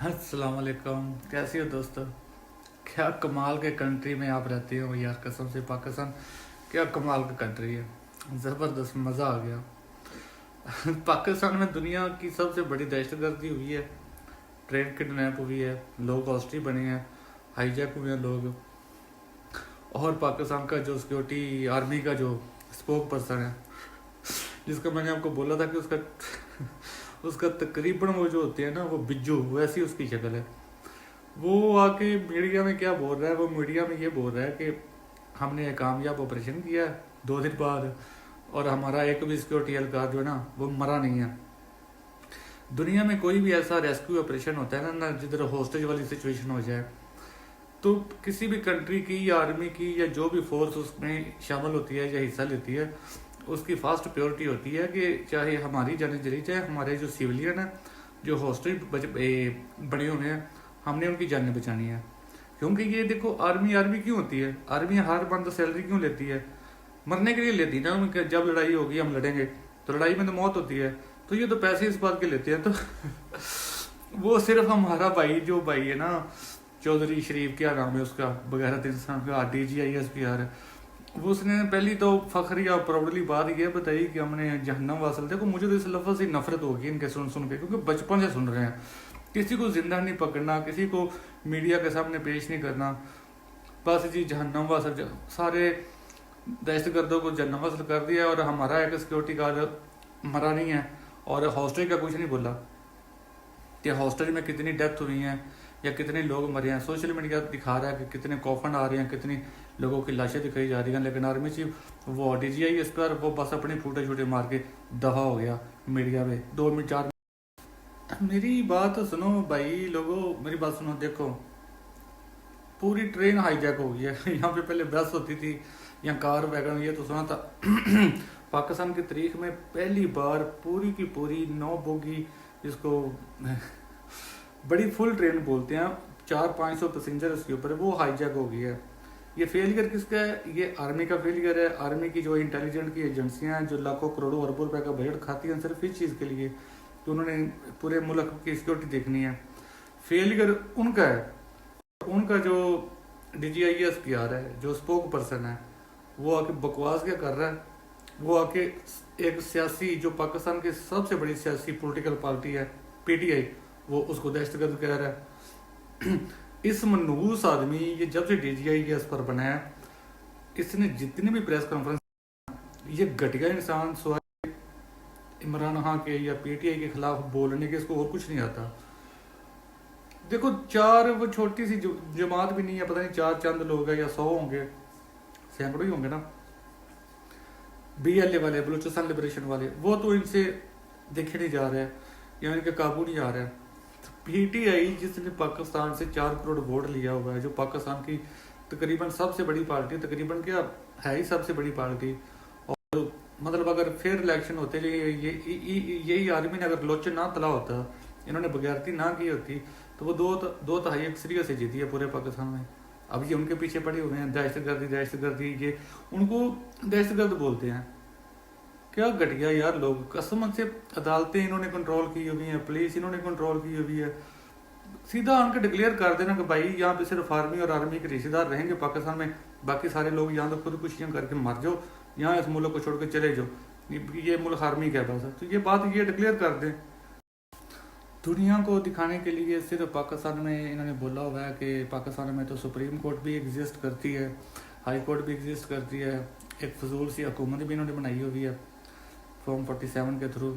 अस्सलाम वालेकुम। कैसी हो दोस्तों? क्या कमाल के कंट्री में आप रहते हो यार, कसम से पाकिस्तान क्या कमाल का कंट्री है। ज़बरदस्त मज़ा आ गया। पाकिस्तान में दुनिया की सबसे बड़ी दहशतगर्दी हुई है, ट्रेन किडनैप हुई है, लोग हॉस्टली बने हैं, हाईजैक हुए हैं लोग। और पाकिस्तान का जो सिक्योरिटी आर्मी का जो स्पोक पर्सन है, जिसका मैंने आपको बोला था कि उसका उसका तकरीबन वो जो होते हैं ना वो बिज्जू, वैसी उसकी शक्ल है। वो आके मीडिया में क्या बोल रहा है, वो मीडिया में ये बोल रहा है कि हमने एक कामयाब ऑपरेशन किया 2 दिन बाद, और हमारा एक भी सिक्योरिटी एहलकार जो है ना वो मरा नहीं है। दुनिया में कोई भी ऐसा रेस्क्यू ऑपरेशन होता है ना जिधर होस्टेज वाली सिचुएशन हो जाए, तो किसी भी कंट्री की या आर्मी की या जो भी फोर्स उसमें शामिल होती है या हिस्सा लेती है, उसकी फास्ट प्योरिटी होती है कि चाहे हमारी जानें चली चाहे हमारे जो सिविलियन है, जो हॉस्टेज बने हुए हैं, हमने उनकी जानें बचानी है। क्योंकि ये देखो, आर्मी आर्मी क्यों होती है? आर्मी हर बंद सैलरी क्यों लेती है? मरने के लिए लेती है ना। उनके जब लड़ाई होगी हम लड़ेंगे, तो लड़ाई में तो मौत होती है, तो ये तो पैसे इस बात के लेते हैं। तो वो सिर्फ हमारा भाई जो भाई है ना, चौधरी शरीफ, क्या नाम है उसका, बगैरत इंसान का DGISPR, वो उसने पहली तो फखरी या प्राउडली बात ये बताई कि हमने जहन्नम वासल। देखो, मुझे तो इस लफ्ज़ से नफरत होगी इनके सुन सुन के, क्योंकि बचपन से सुन रहे हैं। किसी को जिंदा नहीं पकड़ना, किसी को मीडिया के सामने पेश नहीं करना, बस जी जहन्नम वासल। सारे दहशतगर्दों को जहन्नम वासल कर दिया, और हमारा एक सिक्योरिटी गार्ड मरा नहीं है। और हॉस्टेज का कुछ नहीं बोला कि हॉस्टेज में कितनी डेथ हुई हैं या कितने लोग मरे हैं। सोशल मीडिया दिखा रहा है कि कितने कॉफन आ रहे हैं, कितनी लोगों की लाशें दिखाई जा रही हैं, लेकिन आर्मी चीफ वो DGISPR वो बस अपनी फूटे छूटे मार के दफा हो गया मीडिया में 2 मिनट 4 मिनट। मेरी बात सुनो भाई लोगों, मेरी बात सुनो। देखो, पूरी ट्रेन हाईजैक हो गई है। यहाँ पे पहले बस होती थी या कार वैगन, ये तो सुना था। पाकिस्तान की तारीख में पहली बार पूरी की पूरी 9 बोगी, जिसको बड़ी फुल ट्रेन बोलते हैं, 400-500 पैसेंजर इसके ऊपर है, वो हाईजैक हो गई है। ये फेलियर किसका है? ये आर्मी का फेलियर है। आर्मी की जो इंटेलिजेंट की एजेंसियां हैं, जो लाखों करोड़ों अरबों रुपए का बजट खाती हैं सिर्फ इस चीज़ के लिए कि उन्होंने पूरे मुल्क की सिक्योरिटी देखनी है। फेलियर उनका है। उनका जो DGISPR है, जो स्पोक पर्सन है, वो आके बकवास क्या कर रहा है? वो आके एक सियासी, जो पाकिस्तान की सबसे बड़ी सियासी पॉलिटिकल पार्टी है PTI, वो उसको दहशतगर्द कह रहा है। इस मनहूस आदमी, ये जब से DGISPR बना है, इसने जितनी भी प्रेस कॉन्फ्रेंस, ये घटिया इंसान सवाल इमरान खान के या PTI के खिलाफ बोलने के, इसको और कुछ नहीं आता। देखो, वो छोटी सी जमात भी नहीं है, पता नहीं 4 चंद लोग हैं या 100 होंगे, सैकड़ों ही होंगे ना, BLA वाले, बलूचिस्तान लिबरेशन वाले, वो तो इनसे देखे नहीं जा रहे हैं या इनके काबू नहीं आ रहे हैं। PTI जिसने पाकिस्तान से 4 करोड़ वोट लिया हुआ है, जो पाकिस्तान की तकरीबन सबसे बड़ी पार्टी, तकरीबन क्या है ही सबसे बड़ी पार्टी, और मतलब अगर फिर इलेक्शन होते, यही आर्मी ने अगर लोचन ना तला होता, इन्होंने बगैरती ना की होती, तो वो दो तिहाई अक्सरियत से जीती है पूरे पाकिस्तान में। अब ये उनके पीछे पड़े हुए हैं, दहशतगर्दी दहशतगर्दी, ये उनको दहशतगर्द बोलते हैं। क्या घटिया यार लोग, कसम से। अदालतें इन्होंने कंट्रोल की हुई हैं, पुलिस इन्होंने कंट्रोल की हुई है। सीधा आके डिक्लेयर कर देना कि भाई यहाँ पे सिर्फ आर्मी और आर्मी के रिश्तेदार रहेंगे पाकिस्तान में, बाकी सारे लोग यहाँ तो खुदकुशियाँ करके मर जाओ, यहाँ इस मुल्क को छोड़ के चले जाओ, ये मुल्क आर्मी का बस है। तो ये बात ये डिक्लेयर कर दें। दुनिया को दिखाने के लिए सिर्फ पाकिस्तान में इन्होंने बोला हुआ है कि पाकिस्तान में तो सुप्रीम कोर्ट भी एग्जिस्ट करती है, हाई कोर्ट भी एग्जिस्ट करती है, एक फजूल सी हुकूमत भी इन्होंने बनाई हुई है फॉर्म 47 के थ्रू।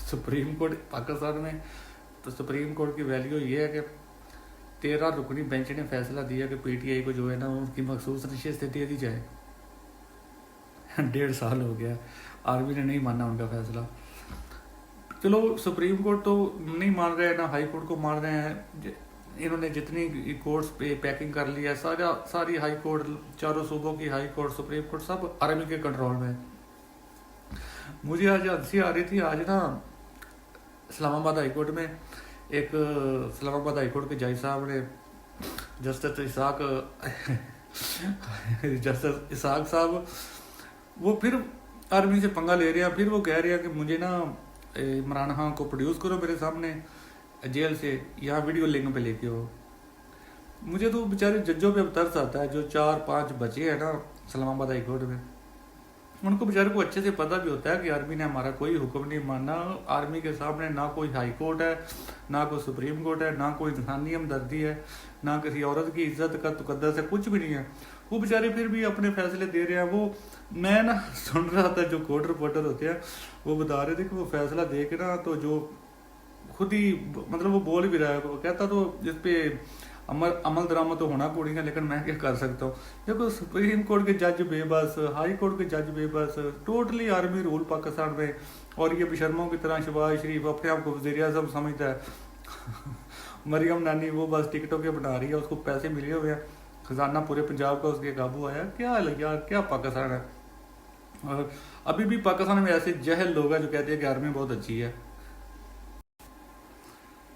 सुप्रीम कोर्ट पाकिस्तान में, तो सुप्रीम कोर्ट की वैल्यू ये है कि 13 रुकनी बेंच ने फैसला दिया कि PTI को जो है ना उनकी मखसूस नशिस्त दे दी जाए। 1.5 साल हो गया, आर्मी ने नहीं माना उनका फैसला। चलो, सुप्रीम कोर्ट तो नहीं मान रहे हैं, ना हाई कोर्ट को मान रहे हैं। इन्होंने जितनी कोर्ट्स पे पैकिंग कर ली है, सारी हाई कोर्ट, चारों सूबों की हाई कोर्ट, सुप्रीम कोर्ट, सब आर्मी के कंट्रोल में। मुझे आज हंसी आ रही थी। आज ना इस्लामाबाद हाई कोर्ट में इस्लामाबाद हाई कोर्ट के जज साहब ने, जस्टिस इसाक साहब, वो फिर आर्मी से पंगा ले रहे हैं। फिर वो कह रहे हैं कि मुझे ना इमरान खान को प्रोड्यूस करो मेरे सामने, जेल से यहाँ वीडियो लिंक पे लेके हो। मुझे तो बेचारे जजों पे अब तरस आता है, जो 4-5 बचे हैं ना इस्लामाबाद हाई कोर्ट में, उनको बेचारे को अच्छे से पता भी होता है कि आर्मी ने हमारा कोई हुक्म नहीं माना। आर्मी के सामने ना कोई हाई कोर्ट है, ना कोई सुप्रीम कोर्ट है, ना कोई इंसानी हमदर्दी है, ना किसी औरत की इज्जत का तुकद्दस है, कुछ भी नहीं है। वो बेचारे फिर भी अपने फैसले दे रहे हैं। वो मैं ना सुन रहा था, जो कोर्ट रिपोर्टर होते हैं वो बता रहे थे कि वो फैसला दे के ना, तो जो खुद ही मतलब वो बोल भी रहा है, वो कहता तो जिस पे अमल दरामद तो होना पड़ेगा, लेकिन मैं क्या कर सकता हूँ। देखो सुप्रीम कोर्ट के जज बेबस, हाई कोर्ट के जज बेबस, टोटली आर्मी रूल पाकिस्तान में। और ये बेशर्मों की तरह शहबाज शरीफ अपने आप को वज़ीर आज़म समझता है। मरियम नानी वो बस टिकटों के बना रही है, उसको पैसे मिले हुए हैं, खजाना पूरे पंजाब का उसके काबू आया। क्या यार, क्या पाकिस्तान है। और अभी भी पाकिस्तान में ऐसे जहल लोग हैं जो कहते हैं कि आर्मी बहुत अच्छी है।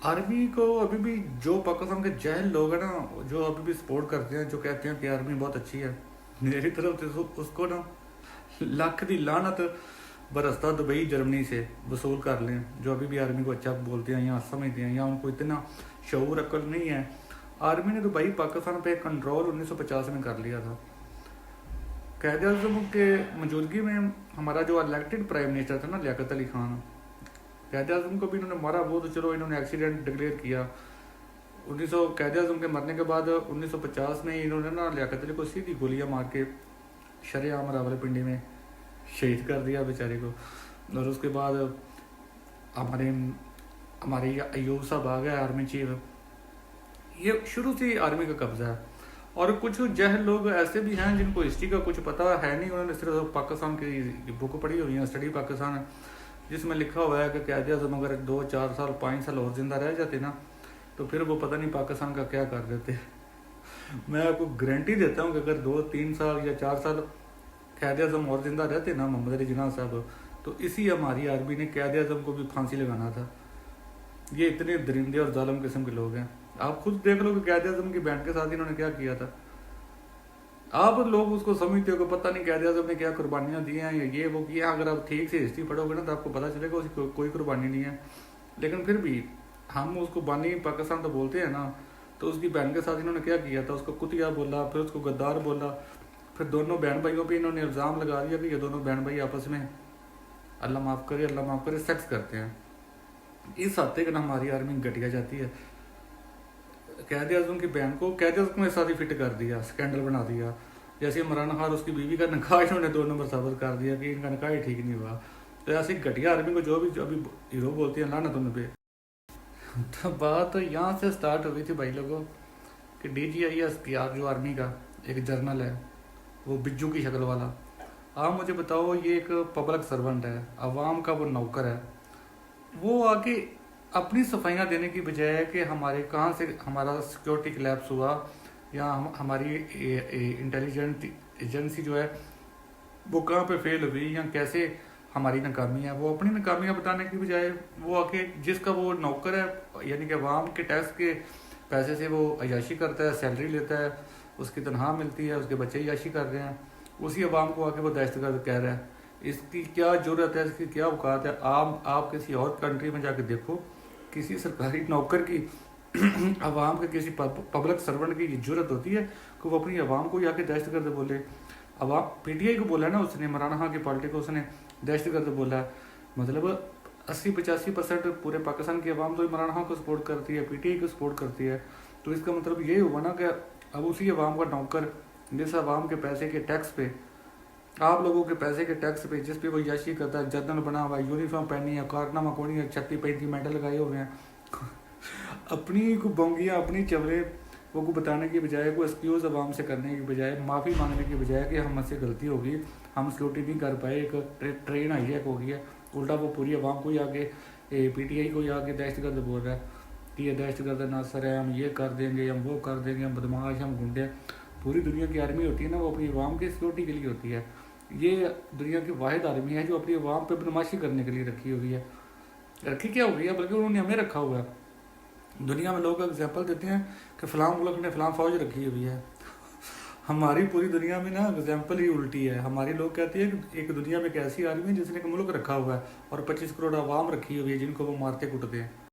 आर्मी को अभी भी जो पाकिस्तान के जहल लोग हैं ना, जो अभी भी सपोर्ट करते हैं, जो कहते हैं कि आर्मी बहुत अच्छी है, मेरी तरफ से उसको ना लाख दी लानत बरसता दुबई जर्मनी से वसूल कर लें, जो अभी भी आर्मी को अच्छा बोलते हैं या समझते हैं, या उनको इतना शऊर अक्ल नहीं है। आर्मी ने दुबई पाकिस्तान पे कंट्रोल 1950 में कर लिया था। कायद अज़म के मौजूदगी में हमारा जो इलेक्टेड प्राइम मिनिस्टर था ना, लियाकत अली खान, कायद अज़म को भी इन्होंने मारा। वो तो चलो इन्होंने एक्सीडेंट डिक्लेयर किया। कायद अज़म के मरने के बाद 1950 में इन्होंने ना लियाकत अली को सीधी गोलियां मार के शरेआम रावलपिंडी में शहीद कर दिया बेचारे को। और उसके बाद हमारे अयूब साहब आ गए आर्मी चीफ। ये शुरू से ही आर्मी का कब्जा है। और कुछ जहल लोग ऐसे भी हैं जिनको हिस्ट्री का कुछ पता है नहीं, उन्होंने सिर्फ पाकिस्तान की बुक पढ़ी हुई है, स्टडी पाकिस्तान, जिसमें लिखा हुआ है कि कायद अज़म अगर 2-4 साल 5 साल और जिंदा रह जाते ना, तो फिर वो पता नहीं पाकिस्तान का क्या कर देते। मैं आपको गारंटी देता हूँ कि अगर 2-3 साल या 4 साल कायद अज़म और जिंदा रहते ना, मोहम्मद अली जिन्ना साहब, तो इसी हमारी आर्मी ने कायद अज़म को भी फांसी लगाना था। ये इतने दरिंदे और जालिम किस्म के लोग हैं। आप खुद देख लो कि कायद अज़म की बैंड के साथ इन्होंने क्या किया था। आप लोग उसको समझते हो कि पता नहीं कायद अज़म ने क्या कुर्बानियाँ दी हैं या ये वो किया। अगर आप ठीक से हिस्ट्री पढ़ोगे ना, तो आपको पता चलेगा उसकी कोई कुर्बानी नहीं है। लेकिन फिर भी हम उसको बानी पाकिस्तान तो बोलते हैं ना, तो उसकी बहन के साथ इन्होंने क्या किया था, उसको कुतिया बोला, फिर उसको गद्दार बोला, फिर दोनों बहन भाइयों पे इन्होंने इल्ज़ाम लगा दिया कि ये दोनों बहन भाई आपस में अल्लाह माफ़ करे सेक्स करते हैं। इस हद तक ना हमारी आर्मी घटिया जाती है। कायद अज़म की बहन को कायद अज़म में शादी फिट कर दिया, स्कैंडल बना दिया। जैसे इमरान खान उसकी बीवी का निकाह इन्होंने 2 नंबर साबित कर दिया कि इनका निकाह ही ठीक नहीं हुआ। तो ऐसी घटिया आर्मी को जो भी अभी हीरो बोलती है लानत उन पे। तो बात तो यहाँ से स्टार्ट हुई थी भाई लोगों कि DGIS की जो आर्मी का एक जर्नल है, वो बिज्जू की शक्ल वाला। आप मुझे बताओ, ये एक पब्लिक सर्वेंट है, आवाम का वो नौकर है। वो आके अपनी सफाइयाँ देने की बजाय कि हमारे कहाँ से हमारा सिक्योरिटी क्लैप्स हुआ, या हमारी इंटेलिजेंट एजेंसी जो है वो कहाँ पे फेल हुई, या कैसे हमारी नाकामी है, वो अपनी नाकामियाँ बताने की बजाय वो आके जिसका वो नौकर है, यानी कि अवाम के टैक्स के पैसे से वो अयाशी करता है, सैलरी लेता है, उसकी तनख्वाह मिलती है, उसके बच्चे अयाशी कर रहे हैं, उसी अवाम को आके वो दहशतगर्द कह रहा है। इसकी क्या जरूरत है, इसकी क्या औकात है। आप किसी और कंट्री में जाके देखो, किसी सरकारी नौकर की अवाम के किसी पब्लिक सर्वेंट की ये जरूरत होती है कि वो अपनी अवाम को जाके दहशतगर्द बोले। अवाम PTI को बोला ना उसने, इमरान खान की पार्टी को उसने दहशतगर्द बोला। मतलब 80-85% पूरे पाकिस्तान की अवाम तो इमरान खान को सपोर्ट करती है, PTI को सपोर्ट करती है। तो इसका मतलब ये हुआ ना कि अब उसी अवाम का नौकर, जिस अवाम के पैसे के टैक्स पे, आप लोगों के पैसे के टैक्स पे, जिस पे वो याशी करता है, जर्नल बना हुआ है, यूनिफॉर्म पहनी है, कारनामा कोनी है, 36-35 मेडल लगाए हुए हैं, अपनी को बोंगियाँ, अपनी चवरे वो को बताने की बजाय, को एक्सक्यूज़ अवाम से करने की बजाय, माफ़ी मांगने की बजाय कि हमसे गलती होगी, हम सिक्योरिटी नहीं कर पाए, एक ट्रेन हाईजैक हो गई है, उल्टा वो पूरी अवाम को ही आके PTI को ही आके दहशतगर्द बोल रहा है कि ये दहशतगर्द नासर है, हम ये कर देंगे, हम वो कर देंगे, हम बदमाश, हम गुंडे। पूरी दुनिया की आर्मी होती है ना, वो अपनी अवाम की सिक्योरिटी के लिए होती है। ये दुनिया की वाहिद आर्मी है जो अपनी अवाम पे बदमाशी करने के लिए रखी हुई है। रखी क्या हुई है, बल्कि उन्होंने हमें रखा हुआ है। दुनिया में लोग एग्जाम्पल देते हैं कि फ़लाँ मुल्क ने फ़लाँ फौज रखी हुई है। हमारी पूरी दुनिया में ना एग्जाम्पल ही उल्टी है। हमारे लोग कहते हैं कि एक दुनिया में एक ऐसी आर्मी है जिसने एक मुल्क रखा हुआ है और 25 करोड़ आवाम रखी हुई है जिनको वो मारते कुटते हैं।